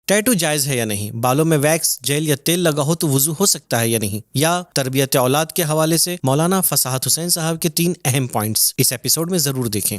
Tattoo जायज़ है या नहीं, बालों में वैक्स, जेल या तेल लगा हो तो वुज़ू हो सकता है या नहीं, या तरबियत औलाद के हवाले से मौलाना फसाहत हुसैन साहब के 3 अहम पॉइंट्स इस एपिसोड में ज़रूर देखें।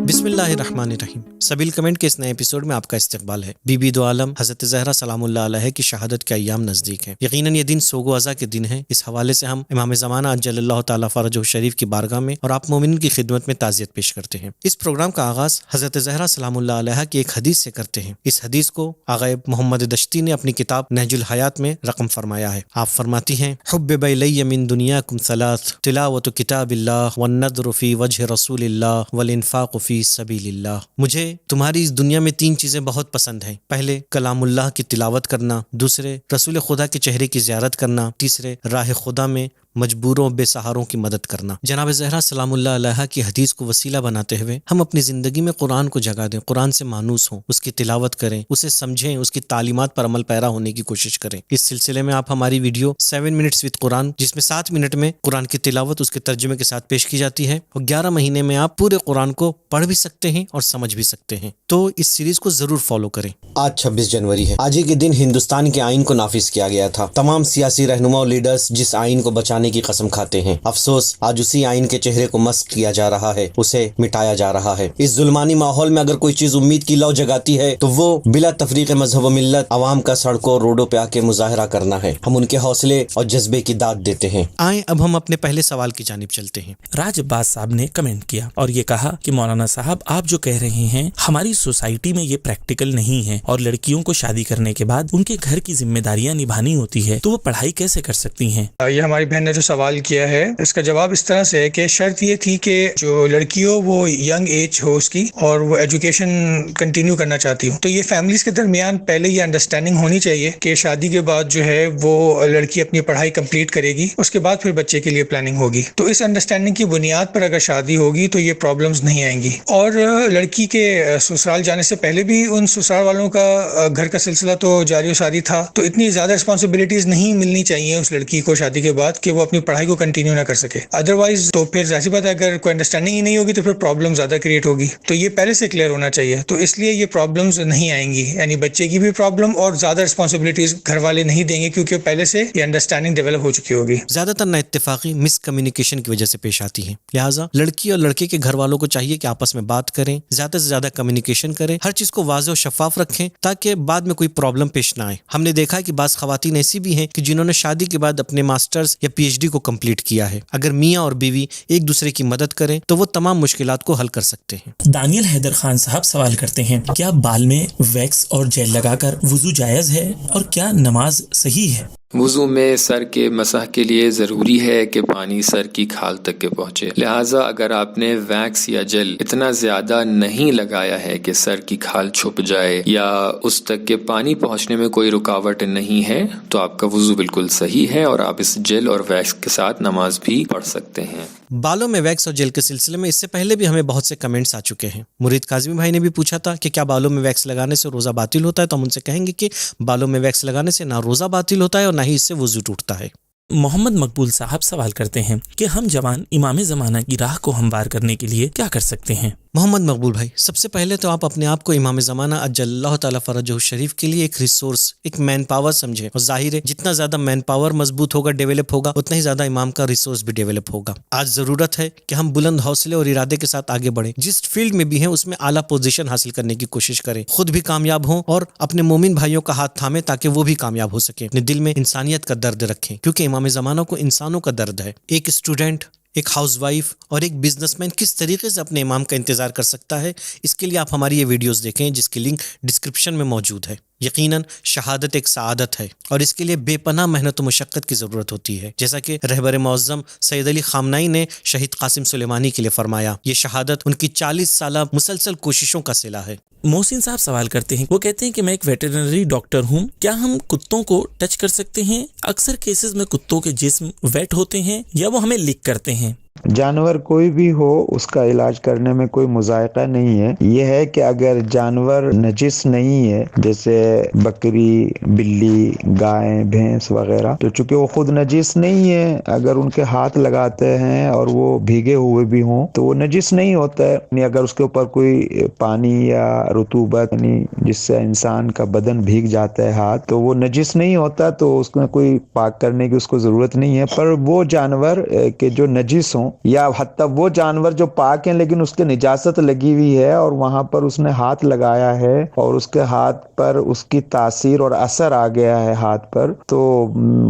बिस्मिल्लाहिर्रहमानिर्रहीम। सबील कमेंट के इस नए एपिसोड में आपका इस्तकबाल है। बीबी दो आलम हज़रत ज़हरा सलामुल्लाह अलैहा की शहादत के अय्याम नज़दीक हैं। यकीनन ये दिन सोगो अज़ा के दिन है। इस हवाले से हम इमाम ज़माना अज्जलल्लाहु ताला फ़रजहु शरीफ की बारगाह में और आप मोमिन की खिदमत में ताज़ियत पेश करते हैं। इस प्रोग्राम का आगाज़ हज़रत ज़हरा सलामुल्लाह अलैहा की एक हदीस से करते हैं। इस हदीस को आग़ा मोहम्मद दश्ती ने अपनी किताब नहजुल हयात में रकम फरमाया है। आप फरमाती हैं, हुब्बिब इलैया मिन दुनियाकुम सलास, तिलावतु किताबिल्लाह वन नज़्रु फ़ी वजहि रसूलिल्लाह वल इन्फ़ाक़ु फ़ी सबीलिल्लाह। मुझे तुम्हारी इस दुनिया में 3 चीज़ें बहुत पसंद हैं। पहले कलामुल्लाह की तिलावत करना, दूसरे रसूल खुदा के चेहरे की ज़ियारत करना, तीसरे राह खुदा में मजबूरों बेसहारों की मदद करना। जनाब ज़हरा सलामुल्लाह अलैहा की हदीस को वसीला बनाते हुए हम अपनी ज़िंदगी में कुरान को जगह दें, कुरान से मानूस हों, उसकी तिलावत करें, उसे समझें, उसकी तालीमात पर अमल पैरा होने की कोशिश करें। इस सिलसिले में आप हमारी वीडियो 7 मिनट्स विद कुरान, जिसमें 7 मिनट में कुरान की तिलावत उसके तर्जुमे के साथ पेश की जाती है, और 11 महीने में आप पूरे कुरान को पढ़ भी सकते हैं और समझ भी सकते हैं। तो इस सीरीज को जरूर फॉलो करें। आज 26 जनवरी है। आज ही के दिन हिंदुस्तान के आइन को नाफिज किया गया था। तमाम सियासी रहनुमा और लीडर्स जिस आइन को बचाने की कसम खाते हैं, अफसोस आज उसी आइन के चेहरे को मस्क किया जा रहा है, उसे मिटाया जा रहा है। इस जुल्मानी माहौल में अगर कोई चीज उम्मीद की लौ जगाती है तो वो बिला तफरीक मजहब व मिल्लत अवाम का सड़कों रोडों पे आके मुजाहरा करना है। हम उनके हौसले और जज्बे की दाद देते हैं। आए अब हम अपने पहले सवाल की जानिब चलते हैं। राज अब्बास साहब ने कमेंट किया और ये कहा कि मौलाना साहब, आप जो कह रहे हैं हमारी सोसाइटी में ये प्रैक्टिकल नहीं है, और लड़कियों को शादी करने के बाद उनके घर की जिम्मेदारियां निभानी होती है, तो वो पढ़ाई कैसे कर सकती हैं? ये हमारी बहन ने जो सवाल किया है, इसका जवाब इस तरह से है कि शर्त ये थी कि जो लड़की हो वो यंग एज हो उसकी, और वो एजुकेशन कंटिन्यू करना चाहती हो, तो ये फैमिलीज के दरमियान पहले ये अंडरस्टैंडिंग होनी चाहिए कि शादी के बाद जो है वो लड़की अपनी पढ़ाई कंप्लीट करेगी, उसके बाद फिर बच्चे के लिए प्लानिंग होगी। तो इस अंडरस्टैंडिंग की बुनियाद पर अगर शादी होगी तो ये प्रॉब्लम्स नहीं आएंगी। और लड़की के ससुराल जाने से पहले भी उन ससुराल वालों का घर का सिलसिला तो जारी सारी था, तो इतनी ज्यादा रिस्पॉन्सिबिलिटीज नहीं मिलनी चाहिए उस लड़की को शादी के बाद कि वो अपनी पढ़ाई को कंटिन्यू ना कर सके। अदरवाइज तो फिर ऐसी बात है, अगर कोई अंडरस्टैंडिंग ही नहीं होगी तो फिर प्रॉब्लम ज्यादा क्रिएट होगी। तो ये पहले से क्लियर होना चाहिए, तो इसलिए ये प्रॉब्लम्स नहीं आएंगी, यानी बच्चे की भी प्रॉब्लम और ज्यादा रिस्पॉन्सिबिलिटीज घर वाले नहीं देंगे, क्योंकि पहले से ये अंडरस्टैंडिंग डेवलप हो चुकी होगी। ज्यादातर नाइत्तेफाकी मिसकम्युनिकेशन की वजह से पेश आती है, लिहाजा लड़की और लड़के के घर वालों को चाहिए कि आपस में बात करें, ज्यादा से ज्यादा कम्युनिकेशन करें, हर चीज को वाज़ेह और शफाफ रखें ताकि बाद में कोई प्रॉब्लम पेश ना आए। हमने देखा है कि बाज़ ख़वातीन ऐसी भी हैं कि जिन्होंने शादी के बाद अपने मास्टर्स या PhD को कंप्लीट किया है। अगर मियाँ और बीवी एक दूसरे की मदद करें तो वो तमाम मुश्किलात को हल कर सकते हैं। दानियल हैदर खान साहब सवाल करते हैं, क्या बाल में वैक्स और जेल लगाकर वुजू जायज़ है और क्या नमाज सही है? वुज़ू में सर के मसह के लिए ज़रूरी है कि पानी सर की खाल तक के पहुँचे, लिहाजा अगर आपने वैक्स या जेल इतना ज़्यादा नहीं लगाया है कि सर की खाल छुप जाए या उस तक के पानी पहुँचने में कोई रुकावट नहीं है, तो आपका वुज़ू बिल्कुल सही है और आप इस जेल और वैक्स के साथ नमाज भी पढ़ सकते हैं। बालों में वैक्स और जेल के सिलसिले में इससे पहले भी हमें बहुत से कमेंट्स आ चुके हैं। मुरीद काज़मी भाई ने भी पूछा था कि क्या बालों में वैक्स लगाने से रोज़ा बातिल होता है, तो हम उनसे कहेंगे कि बालों में वैक्स लगाने से ना रोज़ा बातिल होता है और ना ही इससे वुज़ू टूटता है। मोहम्मद मकबूल साहब सवाल करते हैं कि हम जवान इमाम ज़माना की राह को हमवार करने के लिए क्या कर सकते हैं? मोहम्मद मकबूल भाई, सबसे पहले तो आप अपने आप को इमाम ज़माना अज्जलल्लाहु ताला फ़रजहु शरीफ के लिए एक रिसोर्स, एक मैन पावर समझें। और जाहिर है जितना ज़्यादा मैन पावर मजबूत होगा, डेवलप होगा, उतना ही ज़्यादा इमाम का रिसोर्स भी डेवलप होगा। आज ज़रूरत है कि हम बुलंद हौसले और इरादे के साथ आगे बढ़ें, जिस फील्ड में भी हैं उसमें आला पोजीशन हासिल करने की कोशिश करें, खुद भी कामयाब हों और अपने मोमिन भाइयों का हाथ थामें ताकि वो भी कामयाब हो सके। अपने दिल में इंसानियत का दर्द रखें, क्योंकि इमाम ज़माना को इंसानों का दर्द है। एक स्टूडेंट, एक हाउसवाइफ और एक बिजनेसमैन किस तरीके से अपने इमाम का इंतज़ार कर सकता है, इसके लिए आप हमारी ये वीडियोस देखें जिसकी लिंक डिस्क्रिप्शन में मौजूद है। यकीनन शहादत एक सआदत है और इसके लिए बेपनाह मेहनत और मुशक्क़त की ज़रूरत होती है। जैसा कि रहबर मुअज़्ज़म सैयद अली ख़ामनाई ने शहीद कासिम सुलेमानी के लिए फरमाया, ये शहादत उनकी 40 साल मुसलसल कोशिशों का सिला है। मोहसिन साहब सवाल करते हैं, वो कहते हैं कि मैं एक वेटरनरी डॉक्टर हूँ, क्या हम कुत्तों को टच कर सकते हैं? अक्सर केसेस में कुत्तों के जिस्म वेट होते हैं या वो हमें लिक करते हैं। جانور کوئی بھی ہو اس کا علاج کرنے میں کوئی مذائقہ نہیں ہے. یہ ہے کہ اگر جانور نجس نہیں ہے جیسے بکری، بلی، گائے، بھینس وغیرہ، تو چونکہ وہ خود نجس نہیں ہے، اگر ان کے ہاتھ لگاتے ہیں اور وہ بھیگے ہوئے بھی ہوں تو وہ نجس نہیں ہوتا ہے. یعنی اگر اس کے اوپر کوئی پانی یا رطوبت یعنی جس سے انسان کا بدن بھیگ جاتا ہے ہاتھ، تو وہ نجس نہیں ہوتا، تو اس میں کوئی پاک کرنے کی اس کو ضرورت نہیں ہے. پر وہ جانور کہ جو نجس ہوں یا حتی وہ جانور جو پاک ہیں لیکن اس کے نجاست لگی ہوئی ہے اور وہاں پر اس نے ہاتھ لگایا ہے اور اس کے ہاتھ پر اس کی تاثیر اور اثر آ گیا ہے ہاتھ پر، تو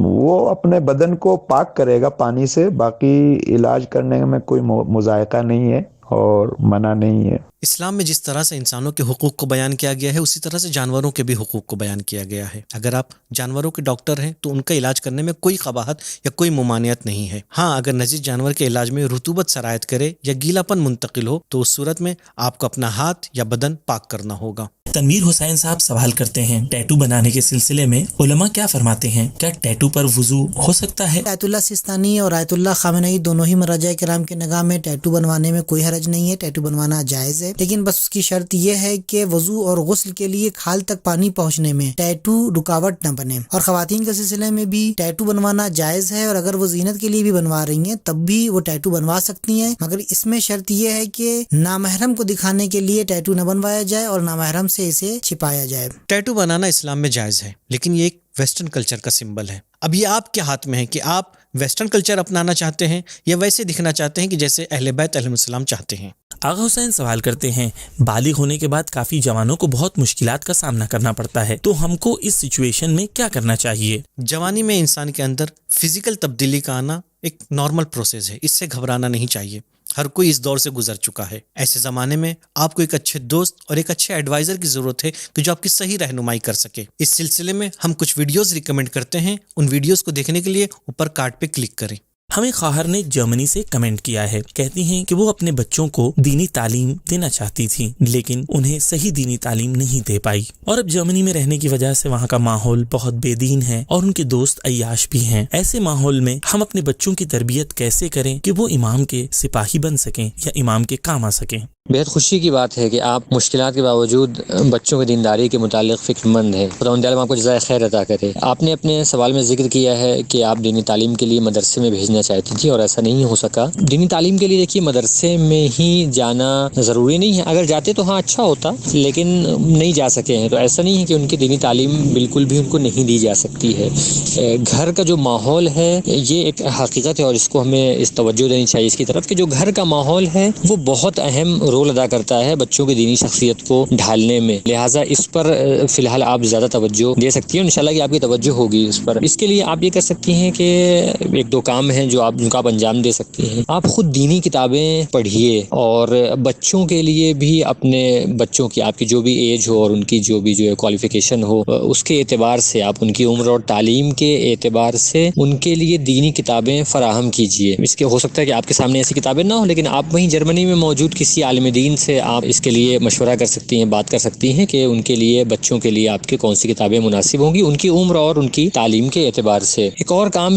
وہ اپنے بدن کو پاک کرے گا پانی سے. باقی علاج کرنے میں کوئی مذائقہ نہیں ہے اور منع نہیں ہے. اسلام میں جس طرح سے انسانوں کے حقوق کو بیان کیا گیا ہے اسی طرح سے جانوروں کے بھی حقوق کو بیان کیا گیا ہے. اگر آپ جانوروں کے ڈاکٹر ہیں تو ان کا علاج کرنے میں کوئی قباحت یا کوئی ممانعت نہیں ہے. ہاں، اگر نجس جانور کے علاج میں رطوبت سرایت کرے یا گیلا پن منتقل ہو تو اس صورت میں آپ کو اپنا ہاتھ یا بدن پاک کرنا ہوگا. تنویر حسین صاحب سوال کرتے ہیں، ٹیٹو بنانے کے سلسلے میں علماء کیا فرماتے ہیں؟ کیا ٹیٹو پر وضو ہو سکتا ہے؟ آیت اللہ سستانی اور آیت اللہ خامنئی دونوں ہی مراجع کرام کے نگاہ میں ٹیٹو بنوانے میں کوئی حرج نہیں ہے، ٹیٹو بنوانا جائز ہے، لیکن بس اس کی شرط یہ ہے کہ وضو اور غسل کے لیے کھال تک پانی پہنچنے میں ٹیٹو رکاوٹ نہ بنے. اور خواتین کے سلسلے میں بھی ٹیٹو بنوانا جائز ہے، اور اگر وہ زینت کے لیے بھی بنوا رہی ہیں تب بھی وہ ٹیٹو بنوا سکتی ہیں، مگر اس میں شرط یہ ہے کہ نامحرم کو دکھانے کے لیے ٹیٹو نہ بنوایا جائے اور نامحرم سے اسے چھپایا جائے. ٹیٹو بنانا اسلام میں جائز ہے، لیکن یہ ایک ویسٹرن کلچر کا سمبل ہے. اب یہ آپ کے ہاتھ میں ہے کہ آپ ویسٹرن کلچر اپنانا چاہتے ہیں یا ویسے دکھنا چاہتے ہیں کہ جیسے اہل بیت علیہ السلام چاہتے ہیں. آغا حسین سوال کرتے ہیں، بالغ ہونے کے بعد کافی جوانوں کو بہت مشکلات کا سامنا کرنا پڑتا ہے، تو ہم کو اس سچویشن میں کیا کرنا چاہیے؟ جوانی میں انسان کے اندر فزیکل تبدیلی کا آنا ایک نارمل پروسیس ہے، اس سے گھبرانا نہیں چاہیے. ہر کوئی اس دور سے گزر چکا ہے. ایسے زمانے میں آپ کو ایک اچھے دوست اور ایک اچھے ایڈوائزر کی ضرورت ہے کہ جو آپ کی صحیح رہنمائی کر سکے. اس سلسلے میں ہم کچھ ویڈیوز ریکمینڈ کرتے ہیں، ان ویڈیوز کو دیکھنے کے لیے اوپر کارڈ پہ کلک کریں. ہمیں خواہر نے جرمنی سے کمنٹ کیا ہے، کہتی ہیں کہ وہ اپنے بچوں کو دینی تعلیم دینا چاہتی تھی لیکن انہیں صحیح دینی تعلیم نہیں دے پائی، اور اب جرمنی میں رہنے کی وجہ سے وہاں کا ماحول بہت بے دین ہے اور ان کے دوست عیاش بھی ہیں. ایسے ماحول میں ہم اپنے بچوں کی تربیت کیسے کریں کہ وہ امام کے سپاہی بن سکیں یا امام کے کام آ سکیں؟ بہت خوشی کی بات ہے کہ آپ مشکلات کے باوجود بچوں کی دینداری کے متعلق فکر مند ہیں. خداوند عالم آپ کو جزائے خیر عطا کرے. آپ نے اپنے سوال میں ذکر کیا ہے کہ آپ دینی تعلیم کے لیے مدرسے میں بھیجنا چاہتی تھی اور ایسا نہیں ہو سکا. دینی تعلیم کے لیے دیکھیے مدرسے میں ہی جانا ضروری نہیں ہے، اگر جاتے تو ہاں اچھا ہوتا، لیکن نہیں جا سکے ہیں تو ایسا نہیں ہے کہ ان کی دینی تعلیم بالکل بھی ان کو نہیں دی جا سکتی ہے. گھر کا جو ماحول ہے یہ ایک حقیقت ہے اور اس کو ہمیں اس توجہ دینی چاہیے اس کی طرف کہ جو گھر کا ماحول ہے وہ بہت اہم رول ادا کرتا ہے بچوں کی دینی شخصیت کو ڈھالنے میں. لہٰذا اس پر فی الحال آپ زیادہ توجہ دے سکتی ہیں، انشاءاللہ کہ آپ کی توجہ ہوگی اس پر. اس کے لیے آپ یہ کر سکتی ہیں کہ ایک دو کام ہیں جو آپ انجام دے سکتی ہیں. آپ خود دینی کتابیں پڑھیے اور بچوں کے لیے بھی اپنے بچوں کی آپ کی جو بھی ایج ہو اور ان کی جو کوالیفیکیشن ہو اس کے اعتبار سے آپ ان کی عمر اور تعلیم کے اعتبار سے ان کے لیے دینی کتابیں فراہم کیجیے. اس کے ہو سکتا ہے کہ آپ کے سامنے ایسی کتابیں نہ ہوں لیکن آپ وہیں جرمنی میں موجود کسی عالم دین سے آپ اس کے لیے مشورہ کر سکتی ہیں، بات کر سکتی ہیں کہ ان کے لیے بچوں کے لیے آپ کے کون سی کتابیں مناسب ہوں گی ان کی عمر اور ان کی تعلیم کے اعتبار سے. ایک اور کام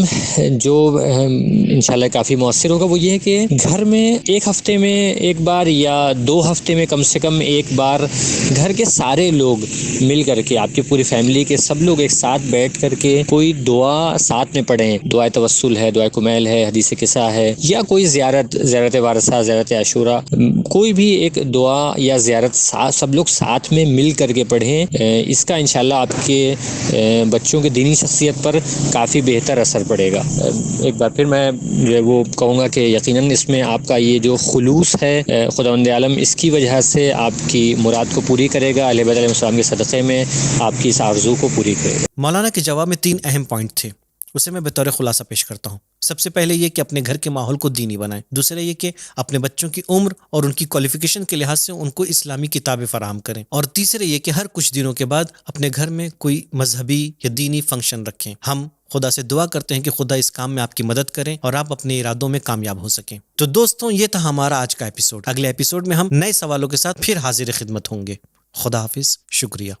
جو انشاءاللہ کافی مؤثر ہوگا وہ یہ ہے کہ گھر میں ایک ہفتے میں ایک بار یا 2 ہفتے میں کم سے کم ایک بار گھر کے سارے لوگ مل کر کے آپ کی پوری فیملی کے سب لوگ ایک ساتھ بیٹھ کر کے کوئی دعا ساتھ میں پڑھیں. دعائے توسل ہے، دعائے کمیل ہے، حدیث قصہ ہے یا کوئی زیارت وارثہ، زیارت عاشورہ، کوئی بھی ایک دعا یا زیارت سب لوگ ساتھ میں مل کر کے پڑھیں. اس کا انشاءاللہ آپ کے بچوں کے دینی شخصیت پر کافی بہتر اثر پڑے گا. ایک بار پھر میں وہ کہوں گا کہ یقیناً اس میں آپ کا یہ جو خلوص ہے خداوند عالم اس کی وجہ سے آپ کی مراد کو پوری کرے گا، اہل بیت علیہ السلام کے صدقے میں آپ کی اس آرزو کو پوری کرے گا. مولانا کے جواب میں 3 اہم پوائنٹ تھے، اسے میں بطور خلاصہ پیش کرتا ہوں. سب سے پہلے یہ کہ اپنے گھر کے ماحول کو دینی بنائیں. دوسرا یہ کہ اپنے بچوں کی عمر اور ان کی کوالیفیکیشن کے لحاظ سے ان کو اسلامی کتابیں فراہم کریں. اور تیسرے یہ کہ ہر کچھ دنوں کے بعد اپنے گھر میں کوئی مذہبی یا دینی فنکشن رکھیں. ہم خدا سے دعا کرتے ہیں کہ خدا اس کام میں آپ کی مدد کریں اور آپ اپنے ارادوں میں کامیاب ہو سکیں. تو دوستوں یہ تھا ہمارا آج کا ایپیسوڈ. اگلے ایپیسوڈ میں ہم نئے سوالوں کے ساتھ پھر حاضر خدمت ہوں گے. خدا حافظ. شکریہ.